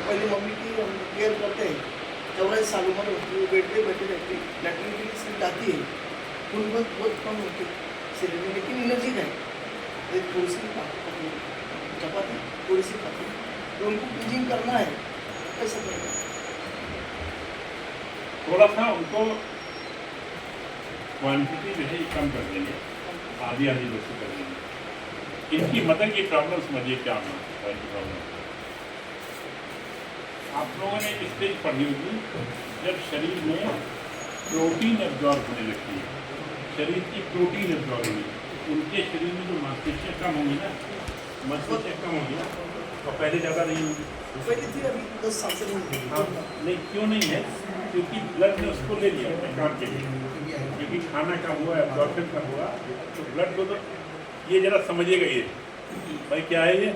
पहले मम्मी की केयर करते हैं, 84 सालों में वो बेड पे बैठे रहते, लैट्रिन के लिए सिर्फ जाती है, खून बहुत कम होती है शरीर में, लेकिन एनर्जी है। एक थोड़ी सी चपाती थोड़ी सी खाती है, तो उनको क्लीनिंग करना है, कैसे करेंगे? थोड़ा सा उनको क्वांटिटी जो है कम कर देंगे, आधी आधी वस्तु कर देंगे। इनकी मदर की प्रॉब्लम समझिए क्या है की प्रॉब्लम। आप लोगों ने स्टेज पढ़ी होगी जब शरीर में प्रोटीन एब्जॉर्ब होने लगती है, शरीर की प्रोटीन एब्जॉर्ब होगी, उनके शरीर में जो मांसपेशियाँ कम होंगी ना, मांसपेशियाँ कम होंगी ना, तो पहले ज़्यादा नहीं होगी, पहले थी, अभी 10 साल से नहीं। हाँ नहीं, क्यों नहीं है? क्योंकि ब्लड ने उसको ले लिया अपने काम के लिए, क्योंकि खाना कम हुआ, एब्जॉर्प्शन कम हुआ, तो ब्लड को तो ये जरा समझिएगा, ये भाई क्या है ये?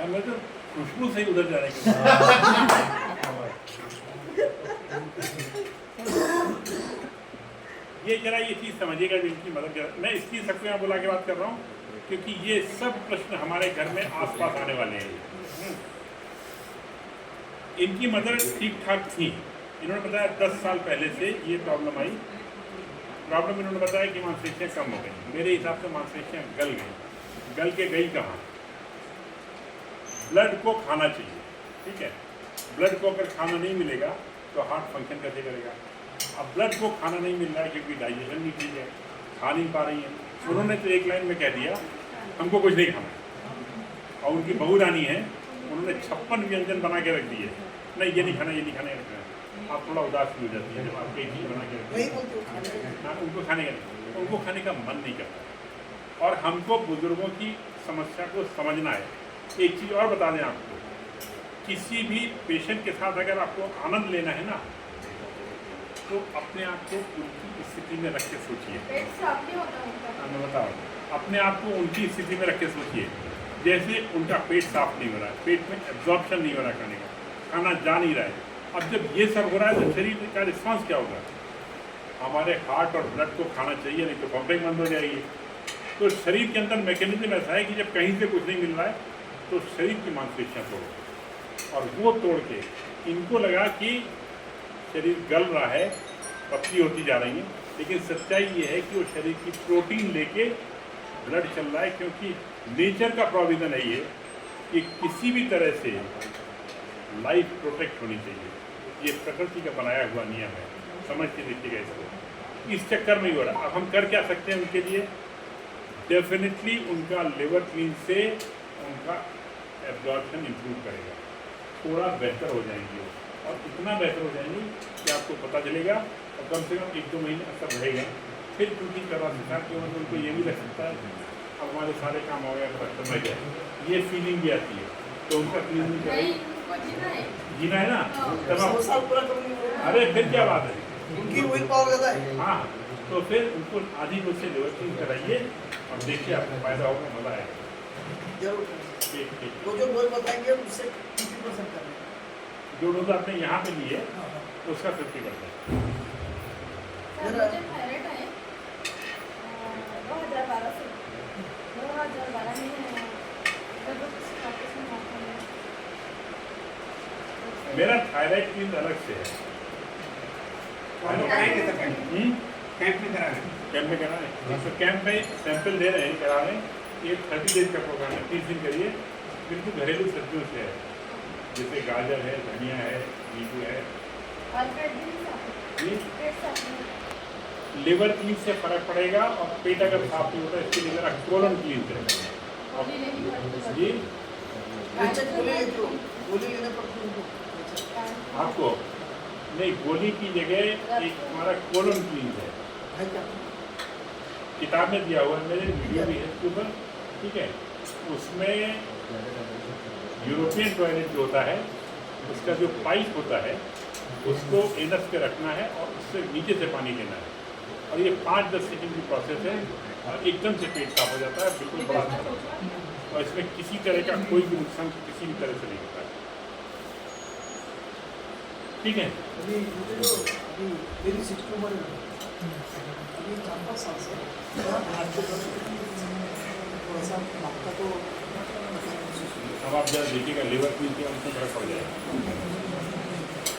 मैं तो खुशबू से ही उधर जाने के ये जरा ये चीज़ समझिएगा जिनकी मदद कर, मैं इसकी सबको यहाँ बुला के बात कर रहा हूँ क्योंकि ये सब प्रश्न हमारे घर में आसपास आने वाले हैं। इनकी मदर ठीक ठाक थी, इन्होंने बताया 10 साल पहले से ये प्रॉब्लम आई। प्रॉब्लम इन्होंने बताया कि मांसपेशियाँ कम हो गई, मेरे हिसाब से मांसपेशियाँ गल गई। गल के गई कहाँ? ब्लड को खाना चाहिए, ठीक है, ब्लड को अगर खाना नहीं मिलेगा तो हार्ट फंक्शन कैसे करेगा? अब ब्लड को खाना नहीं मिल रहा है क्योंकि डाइजेशन नहीं ठीक है, खा नहीं पा रही है। उन्होंने तो एक लाइन में कह दिया हमको कुछ नहीं खाना, और उनकी बहू रानी है, उन्होंने 56 व्यंजन बना के रख दिए, नहीं ये नहीं खाना, ये नहीं खाना, ये नहीं खाना। आप थोड़ा उदास हो जाती है जब आप एक चीज़ बना के रखते हैं, हाँ उनको खाने का नहीं, उनको खाने का मन नहीं करता। और हमको बुजुर्गों की समस्या को समझना है। एक चीज़ और बता दें आपको, किसी भी पेशेंट के साथ अगर आपको आनंद लेना है ना, तो अपने आप को उनकी स्थिति में रख के सोचिए। मैं बताऊँ, अपने आप को उनकी स्थिति में रख के सोचिए, जैसे उनका पेट साफ नहीं हो रहा है, पेट में एब्जॉर्प्शन नहीं हो रहा है खाने का, खाना जा नहीं रहा है। अब जब ये सब हो रहा है तो शरीर का रिस्पॉन्स क्या होगा? हमारे हार्ट और ब्लड को खाना चाहिए, नहीं तो पंपिंग बंद हो जाएगी। तो शरीर के अंदर मैकेनिज्म ऐसा है कि जब कहीं से कुछ नहीं मिल रहा है तो शरीर की मांसपेशियाँ तोड़ो, और वो तोड़ के इनको लगा कि शरीर गल रहा है, पतली होती जा रही है, लेकिन सच्चाई ये है कि वो शरीर की प्रोटीन लेके ब्लड चल रहा है। क्योंकि नेचर का प्रोविज़न है ये कि किसी भी तरह से लाइफ प्रोटेक्ट होनी चाहिए, ये प्रकृति का बनाया हुआ नियम है, समझ के देखिएगा इसको। इस चक्कर में ही हो रहा। अब हम कर क्या सकते हैं उनके लिए? डेफिनेटली उनका लिवर क्लीन से उनका एब्जॉर्प्शन इम्प्रूव करेगा, थोड़ा बेहतर हो जाएंगे वो, और इतना बेहतर हो जाएंगे कि आपको पता चलेगा, और कम से कम 1-2 महीने असर रहेगा। फिर कुकिंग करवा सकता है कि उनको ये भी लग सकता है अब हमारे सारे काम हो गए, खत्म हो गया, ये फीलिंग भी आती है। तो उनका क्लीनिंग करें, जीना है ना, तब आप अरे फिर क्या बात है, उनकी विल पावर ज़्यादा है। हाँ, तो फिर उनको आधी रोज से लिवर क्लीन कराइए और देखिए आपको फायदा होगा, मजा आएगा। जरूर। ठीक ठीक। तो जो डोज बताएंगे उससे 50% करेंगे। जो डोज आपने यहाँ पे लिए उसका 50%। मेरा 2012 से 2012 में मेरा थायराइड क्लीन अलग से है। कैंप में करा रहे कैंप में करा रहे, तो कैंप में सैंपल दे रहे हैं, करा रहे हैं। ये 30 डेज का प्रोग्राम है, 30 दिन करिए। बिल्कुल घरेलू सब्जियों से है, जैसे गाजर है, धनिया है, नींबू है। लिवर क्लीन से फर्क पड़ेगा, और पेट अगर साफ नहीं होता इसके लिए मेरा कोलन क्लीन करेगा जी। गोली लेने पर आपको नहीं, गोली की जगह एक हमारा कोलन क्लीन है, किताब में दिया हुआ है, मेरे वीडियो भी है इसके ऊपर, ठीक है। उसमें यूरोपियन टॉयलेट जो होता है उसका जो पाइप होता है उसको एनस पे रखना है और उससे नीचे से पानी लेना है, और ये 5-10 सेकंड की प्रोसेस है, और एकदम से पेट साफ हो जाता है, बिल्कुल बड़ा अच्छा लगता है। और इसमें किसी तरह का कोई भी नुकसान किसी भी तरह से नहीं होता है, ठीक है। अभी मेरी 60 उम्र है, अभी 4-5 साल से थोड़ा हाथ को थोड़ा सा मापता तो महसूस हुई। अब आप जरा देखिएगा, लेबर पीस के उसमें फर्क पड़ जाएगा।